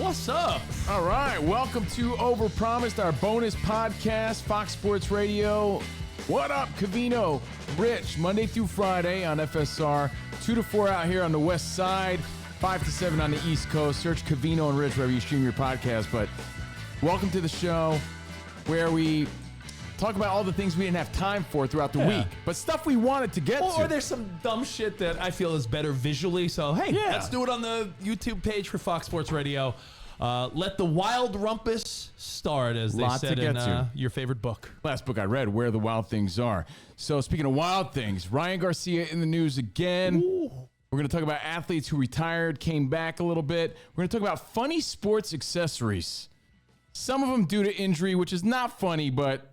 What's up? All right, welcome to Overpromised, our bonus podcast, Fox Sports Radio. What up, Covino Rich, Monday through Friday on FSR, 2 to 4 out here on the west side, 5 to 7 on the east coast. Search Covino and Rich wherever you stream your podcast. But welcome to the show where we talk about all the things we didn't have time for throughout the week, but stuff we wanted to get to. Or there's some dumb shit that I feel is better visually. So, hey, let's do it on the YouTube page for Fox Sports Radio. Let the wild rumpus start, as they said in your favorite book. Last book I read, Where the Wild Things Are. So speaking of wild things, Ryan Garcia in the news again. Ooh. We're going to talk about athletes who retired, came back a little bit. We're going to talk about funny sports accessories. Some of them due to injury, which is not funny, but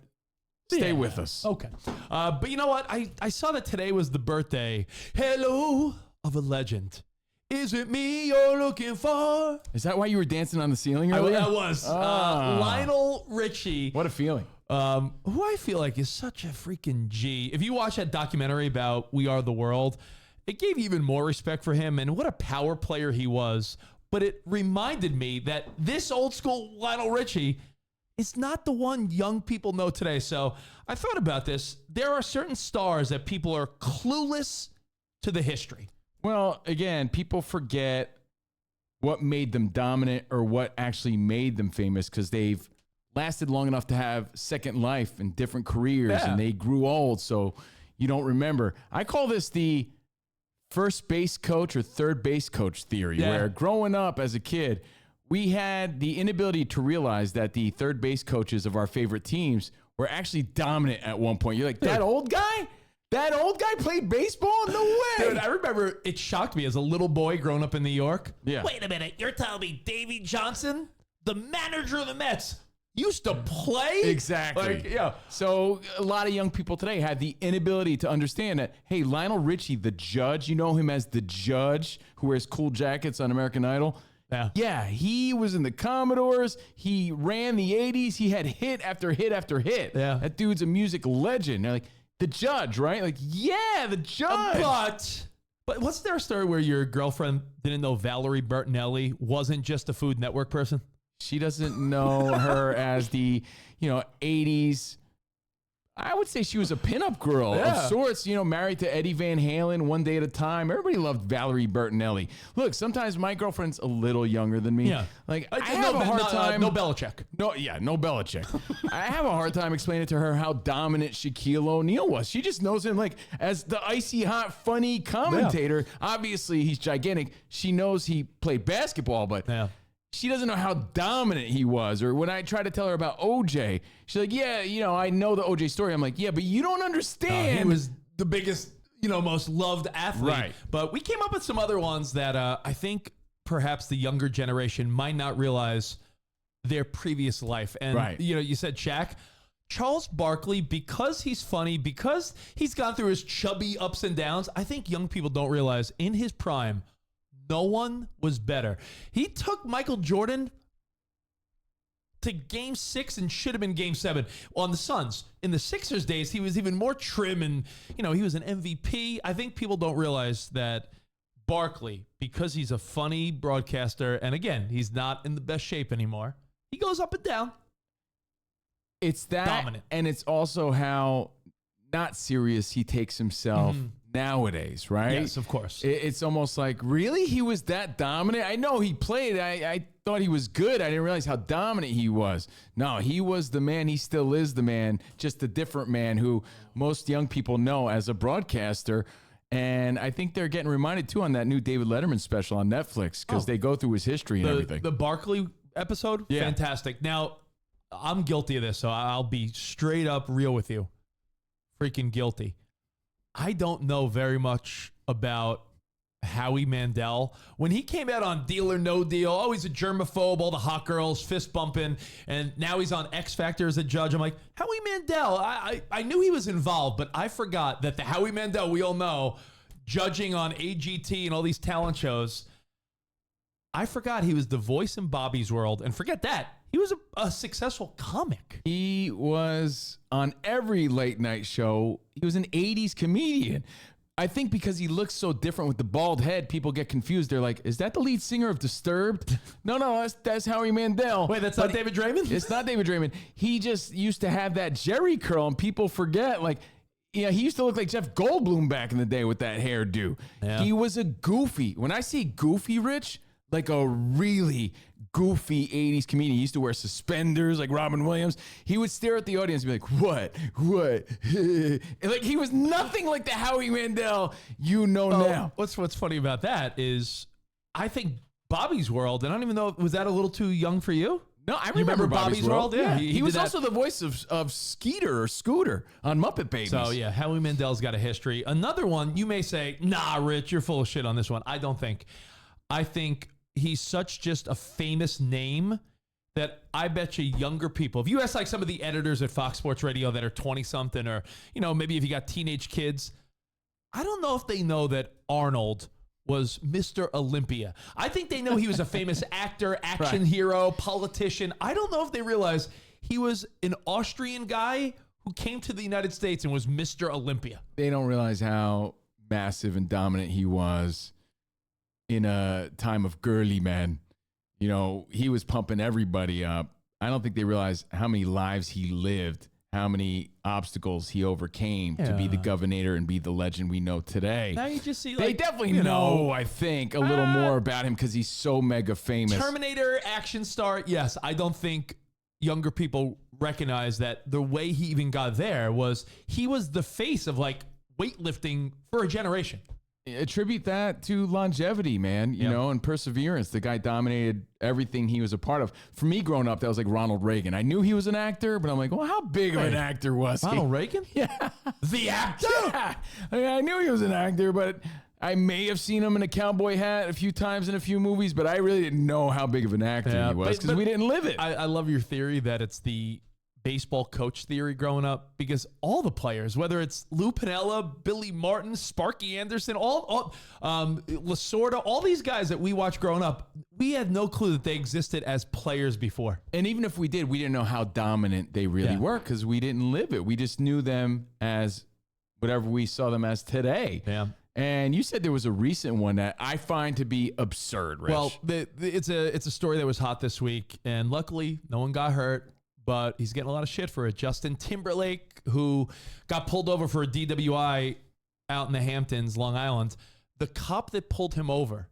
stay with us. Okay. But you know what? I saw that today was the birthday, hello, of a legend. Is it me you're looking for? Is that why you were dancing on the ceiling earlier? I was. Lionel Richie. What a feeling. Who I feel like is such a freaking G. If you watch that documentary about We Are the World, it gave you even more respect for him and what a power player he was. But it reminded me that this old school Lionel Richie is not the one young people know today. So I thought about this. There are certain stars that people are clueless to the history. Well, again, people forget what made them dominant or what actually made them famous because they've lasted long enough to have second life and different careers and they grew old. So you don't remember. I call this the first base coach or third base coach theory, where growing up as a kid, we had the inability to realize that the third base coaches of our favorite teams were actually dominant at one point. You're like, that old guy? That old guy played baseball? No way. Dude, I remember it shocked me as a little boy growing up in New York. Yeah. Wait a minute. You're telling me Davey Johnson, the manager of the Mets, used to play? Exactly. So a lot of young people today have the inability to understand that, hey, Lionel Richie, the judge, you know him as the judge who wears cool jackets on American Idol? Yeah, he was in the Commodores. He ran the 80s. He had hit after hit after hit. Yeah. That dude's a music legend. They're like, the judge, right? Like, yeah, the judge. But wasn't there a story where your girlfriend didn't know Valerie Bertinelli wasn't just a Food Network person? She doesn't know her as the, 80s. I would say she was a pinup girl of sorts, married to Eddie Van Halen one day at a time. Everybody loved Valerie Bertinelli. Look, sometimes my girlfriend's a little younger than me. Yeah. Like, I have a hard time. No Belichick. No Belichick. I have a hard time explaining to her how dominant Shaquille O'Neal was. She just knows him like as the icy hot, funny commentator. Yeah. Obviously, he's gigantic. She knows he played basketball, but she doesn't know how dominant he was. Or when I try to tell her about OJ, she's like, I know the OJ story. I'm like, yeah, but you don't understand. He was the biggest, most loved athlete. Right. But we came up with some other ones that I think perhaps the younger generation might not realize their previous life. And, you said Shaq. Charles Barkley, because he's funny, because he's gone through his chubby ups and downs, I think young people don't realize in his prime, no one was better. He took Michael Jordan to Game 6 and should have been Game 7 on the Suns. In the Sixers days, he was even more trim and, he was an MVP. I think people don't realize that Barkley, because he's a funny broadcaster, and again, he's not in the best shape anymore, he goes up and down. It's that, dominant. And it's also how not serious he takes himself nowadays, right? Yes, of course. It's almost like, really? He was that dominant? I know he played. I thought he was good. I didn't realize how dominant he was. No, he was the man. He still is the man, just a different man who most young people know as a broadcaster. And I think they're getting reminded, too, on that new David Letterman special on Netflix because they go through his history and everything. The Barkley episode? Yeah. Fantastic. Now, I'm guilty of this, so I'll be straight up real with you. Freaking guilty. I don't know very much about Howie Mandel. When he came out on Deal or No Deal, he's a germaphobe, all the hot girls, fist bumping, and now he's on X Factor as a judge. I'm like, Howie Mandel, I knew he was involved, but I forgot that the Howie Mandel we all know, judging on AGT and all these talent shows, I forgot he was the voice in Bobby's World, and forget that. He was a successful comic. He was on every late night show. He was an 80s comedian. I think because he looks so different with the bald head, people get confused. They're like, is that the lead singer of Disturbed? No, that's Howie Mandel. Wait, that's not David Draymond? It's not David Draymond. He just used to have that Jerry curl, and people forget, like, he used to look like Jeff Goldblum back in the day with that hairdo. Yeah. He was a goofy. When I say goofy, Rich, like a really goofy 80s comedian. He used to wear suspenders like Robin Williams. He would stare at the audience and be like, what? Like, he was nothing like the Howie Mandel now. What's funny about that is I think Bobby's World, and I don't even know, was that a little too young for you? No, I remember Bobby's World. Yeah, he was also the voice of Skeeter or Scooter on Muppet Babies. So, yeah, Howie Mandel's got a history. Another one, you may say, nah, Rich, you're full of shit on this one. I don't think. I think he's such just a famous name that I bet you younger people, if you ask like some of the editors at Fox Sports Radio that are 20-something, or, maybe if you got teenage kids, I don't know if they know that Arnold was Mr. Olympia. I think they know he was a famous actor, action hero, politician. I don't know if they realize he was an Austrian guy who came to the United States and was Mr. Olympia. They don't realize how massive and dominant he was in a time of girly men. He was pumping everybody up. I don't think they realize how many lives he lived, how many obstacles he overcame to be the governor and be the legend we know today. Now you just see, they definitely know, I think, a little more about him because he's so mega famous. Terminator, action star. Yes, I don't think younger people recognize that the way he even got there was he was the face of like weightlifting for a generation. Attribute that to longevity, man, you know, and perseverance. The guy dominated everything he was a part of. For me growing up, that was like Ronald Reagan. I knew he was an actor, but I'm like, well, how big of an actor was he? Ronald Reagan? Yeah. The actor? Yeah. I knew he was an actor, but I may have seen him in a cowboy hat a few times in a few movies, but I really didn't know how big of an actor he was because we didn't live it. I love your theory that it's the baseball coach theory growing up, because all the players, whether it's Lou Piniella, Billy Martin, Sparky Anderson, all Lasorda, all these guys that we watched growing up, we had no clue that they existed as players before. And even if we did, we didn't know how dominant they really were because we didn't live it. We just knew them as whatever we saw them as today. Yeah. And you said there was a recent one that I find to be absurd, Rich. Well, it's a story that was hot this week, and luckily no one got hurt. But he's getting a lot of shit for it. Justin Timberlake, who got pulled over for a DWI out in the Hamptons, Long Island. The cop that pulled him over,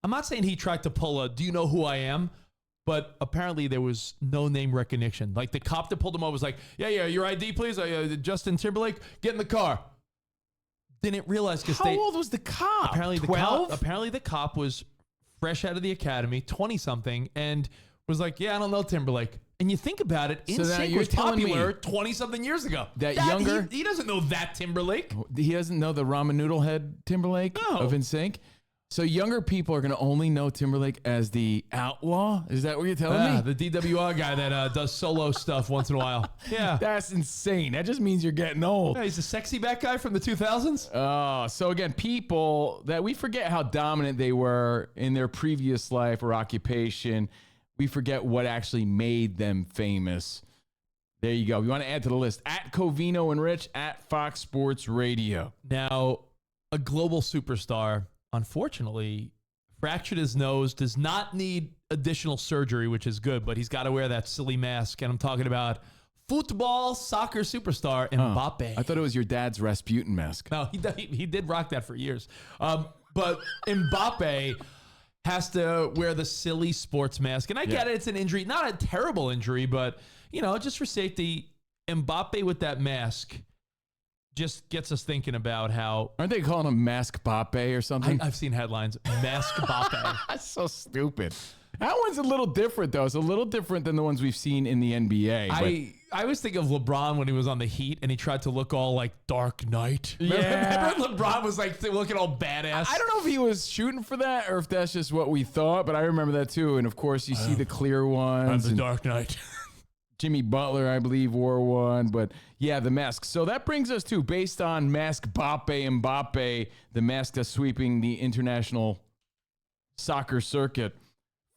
I'm not saying he tried to pull a, do you know who I am? But apparently there was no name recognition. Like the cop that pulled him over was like, yeah, your ID, please. Justin Timberlake, get in the car. Didn't realize because how old was the cop? Apparently 12? Apparently the cop was fresh out of the academy, 20-something, and was like, yeah, I don't know Timberlake. And you think about it, NSYNC was popular 20-something years ago. He doesn't know that Timberlake. He doesn't know the ramen noodle head Timberlake of NSYNC. So younger people are going to only know Timberlake as the outlaw? Is that what you're telling me? The DWI guy that does solo stuff once in a while. Yeah. That's insane. That just means you're getting old. Yeah, he's a sexy back guy from the 2000s. Oh, so again, people that we forget how dominant they were in their previous life or occupation. We forget what actually made them famous. There you go. We want to add to the list. At Covino and Rich at Fox Sports Radio. Now, a global superstar, unfortunately, fractured his nose, does not need additional surgery, which is good, but he's got to wear that silly mask. And I'm talking about football, soccer superstar Mbappé. I thought it was your dad's Rasputin mask. No, he did rock that for years. But Mbappé has to wear the silly sports mask. And I get it, it's an injury. Not a terrible injury, but, just for safety, Mbappé with that mask just gets us thinking about how... Aren't they calling him MaskBappé or something? I've seen headlines. MaskBappé. That's so stupid. That one's a little different, though. It's a little different than the ones we've seen in the NBA. I was thinking of LeBron when he was on the Heat and he tried to look all like Dark Knight. Yeah. Remember LeBron was like looking all badass? I don't know if he was shooting for that or if that's just what we thought, but I remember that too. And of course, you see the clear ones. I'm the Dark Knight. Jimmy Butler, I believe, wore one. But yeah, the mask. So that brings us to, based on Mbappé, the mask that's sweeping the international soccer circuit.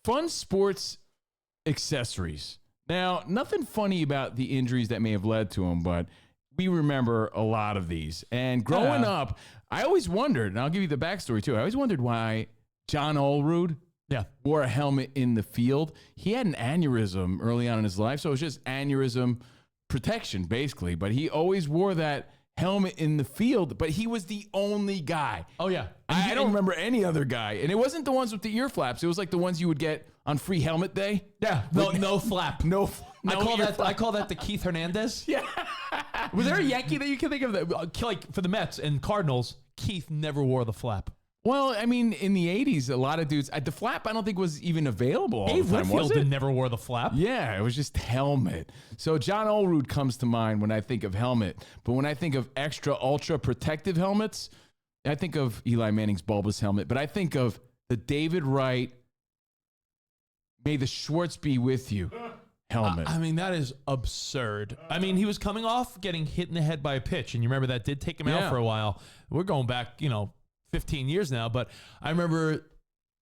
Fun sports accessories. Now, nothing funny about the injuries that may have led to him, but we remember a lot of these. And growing up, I always wondered, and I'll give you the backstory too. I always wondered why John Olerud wore a helmet in the field. He had an aneurysm early on in his life, so it was just aneurysm protection, basically. But he always wore that helmet in the field, but he was the only guy. Oh, yeah. I don't remember any other guy. And it wasn't the ones with the ear flaps. It was like the ones you would get on free helmet day. Yeah, no flap. No I call that the Keith Hernandez. Yeah. Was there a Yankee that you can think of that, like for the Mets and Cardinals, Keith never wore the flap? Well, I mean, in the 80s, a lot of dudes, the flap I don't think was even available all Dave the time, was it? never wore the flap. Yeah, it was just helmet. So John Olerud comes to mind when I think of helmet. But when I think of extra, ultra protective helmets, I think of Eli Manning's bulbous helmet. But I think of the David Wright, may the Schwartz be with you helmet. I mean, that is absurd. I mean, he was coming off getting hit in the head by a pitch. And you remember that did take him out for a while. We're going back, 15 years now, but I remember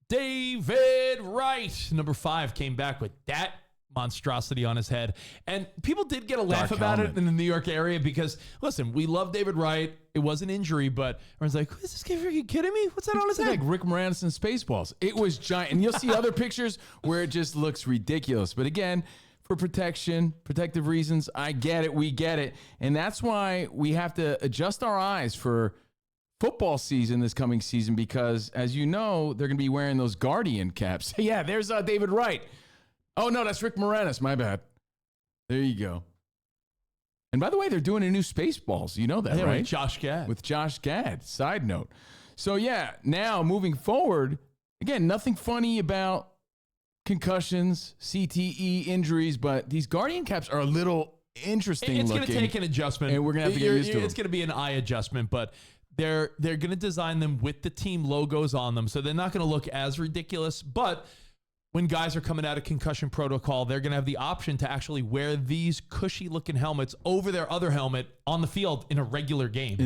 David Wright, number 5, came back with that monstrosity on his head. And people did get a laugh about it in the New York area because, listen, we love David Wright. It was an injury, but everyone's like, is this guy freaking kidding me? What's that on his head? Like Rick Moranis in Spaceballs. It was giant. And you'll see other pictures where it just looks ridiculous. But again, for protective reasons, I get it. We get it. And that's why we have to adjust our eyes for football season this coming season because, as you know, they're going to be wearing those Guardian caps. Yeah, there's David Wright. Oh, no, that's Rick Moranis. My bad. There you go. And by the way, they're doing a new Spaceballs. You know that, right? With Josh Gad. With Josh Gad. Side note. So, yeah, now moving forward, again, nothing funny about concussions, CTE, injuries, but these Guardian caps are a little interesting It's looking. going to take an adjustment. And we're going to have to get used to it. It's going to be an eye adjustment, but they're going to design them with the team logos on them, so they're not going to look as ridiculous. But when guys are coming out of concussion protocol, they're going to have the option to actually wear these cushy-looking helmets over their other helmet on the field in a regular game.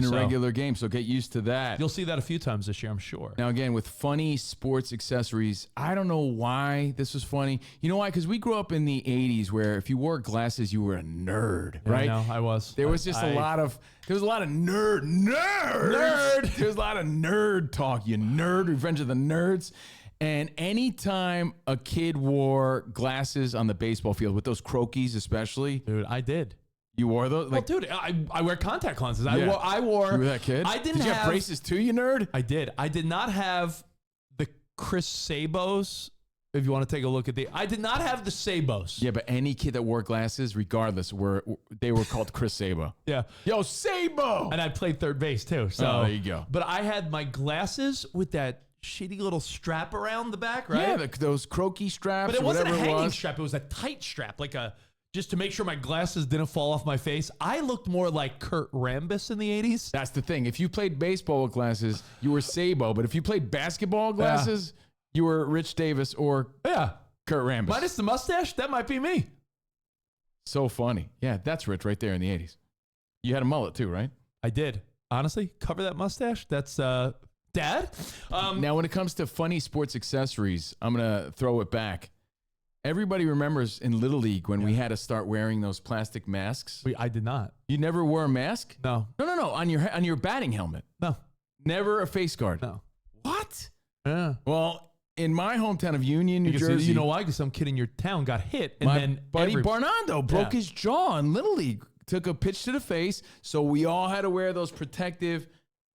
So get used to that. You'll see that a few times this year, I'm sure. Now, again, with funny sports accessories, I don't know why this was funny. You know why? Because we grew up in the 80s where if you wore glasses, you were a nerd, right? No, I was. There was just a lot of nerd. There was a lot of nerd talk, you nerd, Revenge of the Nerds. And anytime a kid wore glasses on the baseball field, with those croquis especially. Dude, I did. You wore those? Well, dude, I wear contact lenses. Yeah. I wore. You were that kid? Did you have braces too, you nerd? I did. I did not have the Chris Sabos. If you want to take a look at I did not have the Sabos. Yeah, but any kid that wore glasses, regardless, they were called Chris Sabo. Yeah. Yo, Sabo! And I played third base too. So there you go. But I had my glasses with that shitty little strap around the back, right? Yeah, those croquis straps. But it wasn't a hanging strap. It was a tight strap, just to make sure my glasses didn't fall off my face. I looked more like Kurt Rambis in the 80s. That's the thing. If you played baseball with glasses, you were Sabo. But if you played basketball glasses, you were Rich Davis or Kurt Rambis. Minus the mustache, that might be me. So funny. Yeah, that's Rich right there in the 80s. You had a mullet too, right? I did. Honestly, cover that mustache. That's Dad. Now, when it comes to funny sports accessories, I'm going to throw it back. Everybody remembers in Little League when we had to start wearing those plastic masks. I did not. You never wore a mask? No. No. On your batting helmet. No. Never a face guard. No. What? Yeah. Well, in my hometown of Union, New Jersey. You know why? Because some kid in your town got hit. And my then buddy Barnando broke his jaw in Little League. Took a pitch to the face. So we all had to wear those protective,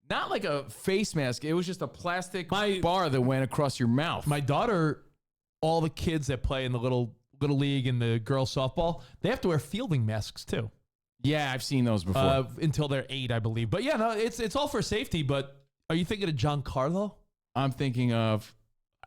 not like a face mask. It was just a plastic bar that went across your mouth. My daughter, all the kids that play in the little league and the girls softball, they have to wear fielding masks too. Yeah, I've seen those before. Until they're 8, I believe. But yeah, no, it's all for safety. But are you thinking of Giancarlo? I'm thinking of,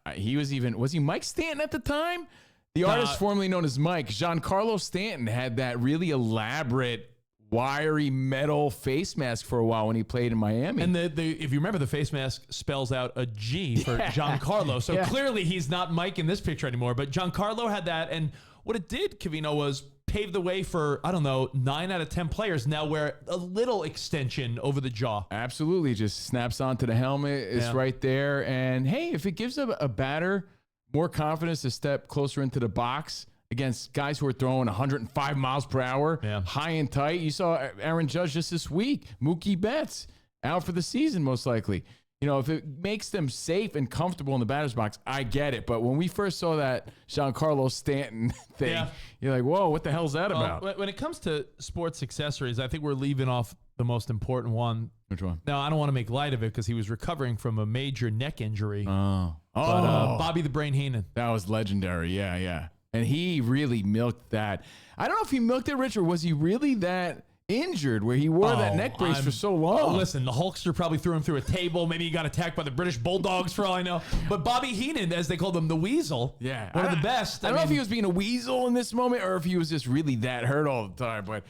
was he Mike Stanton at the time? The artist formerly known as Mike. Giancarlo Stanton had that really elaborate, wiry metal face mask for a while when he played in Miami. And if you remember, the face mask spells out a G for Giancarlo. So clearly he's not Mike in this picture anymore. But Giancarlo had that. And what it did, Covino, was pave the way for, 9 out of 10 players now wear a little extension over the jaw. Absolutely. Just snaps onto the helmet. It's right there. And hey, if it gives a batter more confidence to step closer into the box, against guys who are throwing 105 miles per hour, high and tight. You saw Aaron Judge just this week. Mookie Betts out for the season, most likely. You know, if it makes them safe and comfortable in the batter's box, I get it. But when we first saw that Giancarlo Stanton thing, you're like, whoa, what the hell's that about? When it comes to sports accessories, I think we're leaving off the most important one. Which one? Now, I don't want to make light of it because he was recovering from a major neck injury. But Bobby the Brain Heenan. That was legendary. Yeah. And he really milked that. I don't know if he milked it, Rich, or was he really that injured where he wore that neck brace for so long? Listen, the Hulkster probably threw him through a table. Maybe he got attacked by the British Bulldogs for all I know. But Bobby Heenan, as they called him, the Weasel, one of the best. I don't know if he was being a weasel in this moment or if he was just really that hurt all the time, but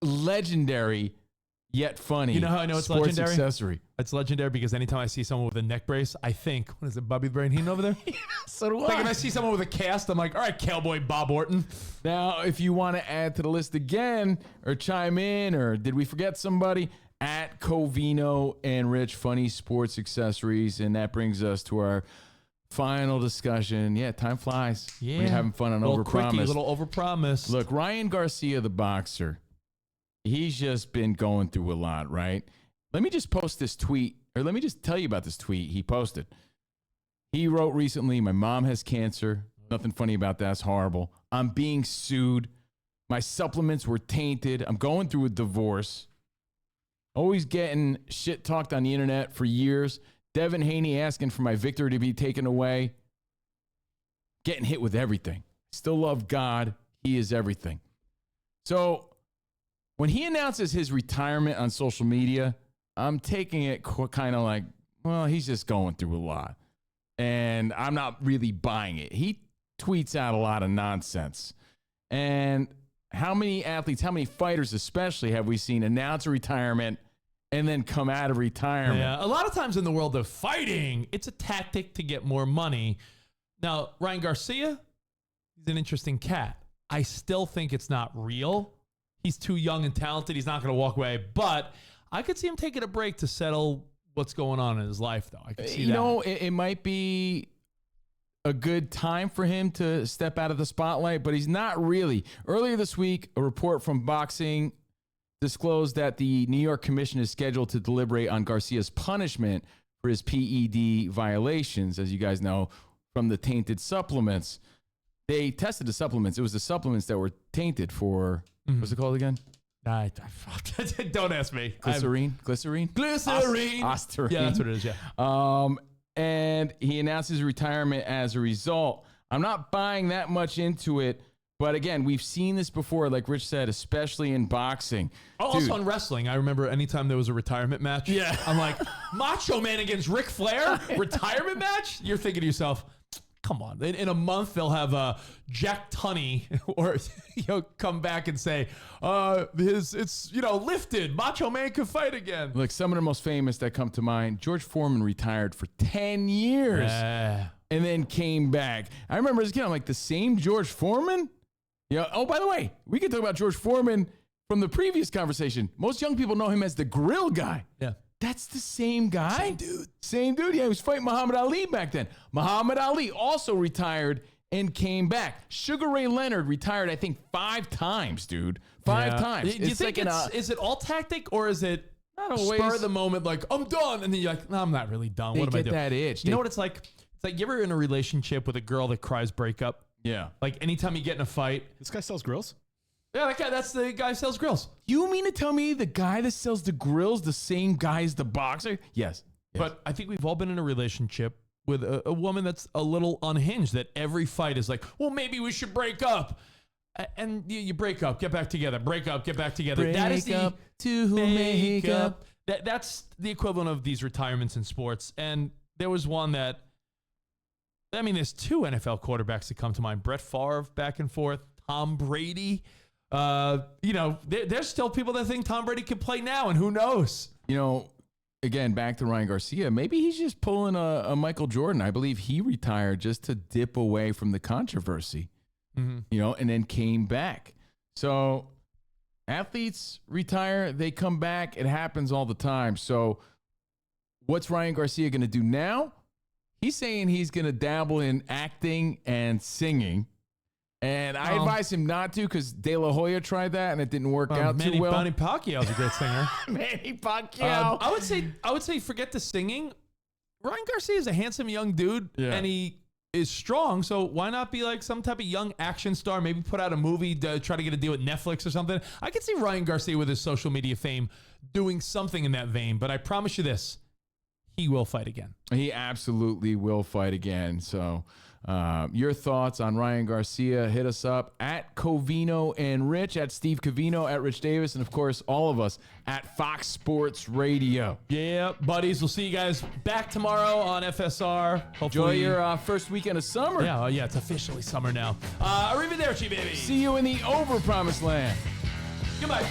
legendary yet funny. You know how I know it's sports legendary? Accessory. It's legendary because anytime I see someone with a neck brace, I think, what is it, Bobby the Brain Heenan over there? So do I. Like if I see someone with a cast, I'm like, all right, cowboy Bob Orton. Now, if you want to add to the list again or chime in, or did we forget somebody? At Covino and Rich, funny sports accessories. And that brings us to our final discussion. Yeah, time flies. Yeah. When you're having fun on Overpromised. Little Overpromised. Look, Ryan Garcia, the boxer, he's just been going through a lot, right? Let me just post this tweet, or let me just tell you about this tweet he posted. He wrote recently, my mom has cancer. Nothing funny about that. It's horrible. I'm being sued. My supplements were tainted. I'm going through a divorce. Always getting shit talked on the internet for years. Devin Haney asking for my victory to be taken away. Getting hit with everything. Still love God. He is everything. So when he announces his retirement on social media, I'm taking it kind of like, well, he's just going through a lot. And I'm not really buying it. He tweets out a lot of nonsense. And how many athletes, how many fighters especially have we seen announce a retirement and then come out of retirement? Yeah, a lot of times in the world of fighting, it's a tactic to get more money. Now, Ryan Garcia, he's an interesting cat. I still think it's not real. He's too young and talented. He's not going to walk away. But I could see him taking a break to settle what's going on in his life, though. I could see that. You know, it might be a good time for him to step out of the spotlight, but he's not really. Earlier this week, a report from Boxing disclosed that the New York Commission is scheduled to deliberate on Garcia's punishment for his PED violations, as you guys know, from the tainted supplements. They tested the supplements. It was the supplements that were tainted for, what's it called again? Don't ask me. Glycerine? Ostarine. Yeah, that's what it is, yeah. And he announced his retirement as a result. I'm not buying that much into it, but again, we've seen this before, like Rich said, especially in boxing. Also in wrestling, I remember anytime there was a retirement match, I'm like, Macho Man against Ric Flair? Retirement match? You're thinking to yourself, come on. In a month, they'll have Jack Tunney or come back and say, it's lifted. Macho Man can fight again. Look, some of the most famous that come to mind, George Foreman retired for 10 years and then came back. I remember as a kid, I'm like, the same George Foreman? Yeah. Oh, by the way, we can talk about George Foreman from the previous conversation. Most young people know him as the grill guy. Yeah. That's the same guy? Same dude. Yeah, he was fighting Muhammad Ali back then. Muhammad Ali also retired and came back. Sugar Ray Leonard retired, I think, 5 times, dude. 5 times. Do you think is it all tactic or is it spur of the moment, like, I'm done? And then you're like, no, I'm not really done. What am I doing? That itch. You know what it's like? It's like you ever in a relationship with a girl that cries breakup? Yeah. Like anytime you get in a fight. This guy sells grills? Yeah, that's the guy who sells grills. You mean to tell me the guy that sells the grills, the same guy as the boxer? Yes. But I think we've all been in a relationship with a woman that's a little unhinged, that every fight is like, well, maybe we should break up. And you break up, get back together, break up, get back together. That's the equivalent of these retirements in sports. And there was one that, there's 2 NFL quarterbacks that come to mind. Brett Favre, back and forth. Tom Brady. There's still people that think Tom Brady could play now, and who knows? Again, back to Ryan Garcia. Maybe he's just pulling a Michael Jordan. I believe he retired just to dip away from the controversy, and then came back. So athletes retire, they come back. It happens all the time. So what's Ryan Garcia going to do now? He's saying he's going to dabble in acting and singing. And I advise him not to because De La Hoya tried that and it didn't work out too well. Manny Pacquiao's a great singer. Manny Pacquiao. I would say forget the singing. Ryan Garcia is a handsome young dude, and he is strong. So why not be like some type of young action star? Maybe put out a movie to try to get a deal with Netflix or something. I could see Ryan Garcia with his social media fame doing something in that vein. But I promise you this. He will fight again. He absolutely will fight again. So your thoughts on Ryan Garcia, hit us up at Covino and Rich, at Steve Covino, at Rich Davis, and of course, all of us at Fox Sports Radio. Yeah, buddies. We'll see you guys back tomorrow on FSR. Hopefully. Enjoy your first weekend of summer. Yeah, it's officially summer now. Arrivederci, baby. See you in the Overpromised land. Goodbye.